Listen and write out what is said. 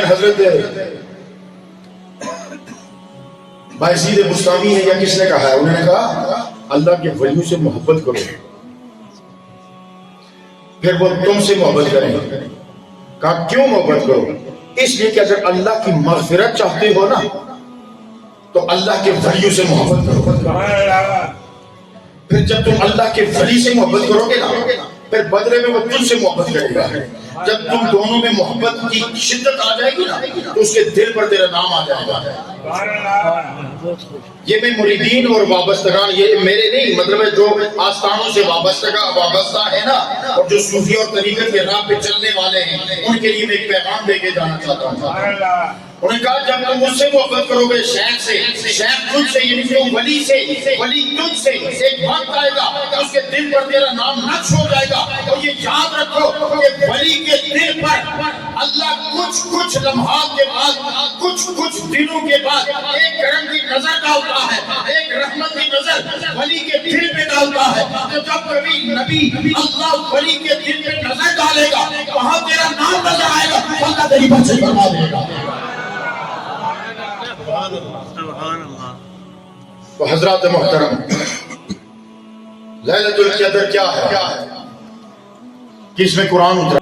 حضرت بایزید بستامی ہے یا کس نے کہا ہے، انہوں نے کہا اللہ کے ولیوں سے محبت کرو پھر وہ تم سے محبت کریں۔ کہا کیوں محبت کرو؟ اس لیے کہ اگر اللہ کی مغفرت چاہتے ہو نا تو اللہ کے ولیوں سے محبت کرو۔ پھر جب تم اللہ کے ولی سے محبت کرو گے نا پھر بدلے میں وہ تم سے محبت کرے گا۔ جب تم دونوں میں محبت کی شدت آ جائے گی نا تو اس کے دل پر تیرا نام آ جائے گا۔ یہ میں مریدین اور وابستگان، یہ میرے نہیں، مطلب ہے جو آستانوں سے وابستہ ہے نا اور جو صوفی اور طریقت کے راہ پہ چلنے والے ہیں ان کے لیے میں ایک پیغام دے کے جانا چاہتا ہوں۔ انہوں نے کہا جب تم مجھ سے محبت کرو گے شیخ سے، شیخ تجھ سے، یعنی کہ ولی سے، ولی تجھ سے، ایک وقت آئے گا کہ اس کے دل پر تیرا نام نقش ہو جائے گا۔ اور یہ یاد رکھو کہ ولی کے دل پر اللہ کچھ لمحات کے بعد، کچھ دنوں کے بعد ایک کرم کی نظر ڈالتا ہے، ایک رحمت کی نظر ولی کے دل پہ ڈالتا ہے۔ تو جب کبھی نبی اللہ ولی کے دل پہ نظر ڈالے گا وہاں تیرا نام نظر آئے گا، اللہ تیری بچے فرما دے گا۔ تو حضرات محترم، لیلۃ القدر کیا ہے کہ اس میں قرآن اترا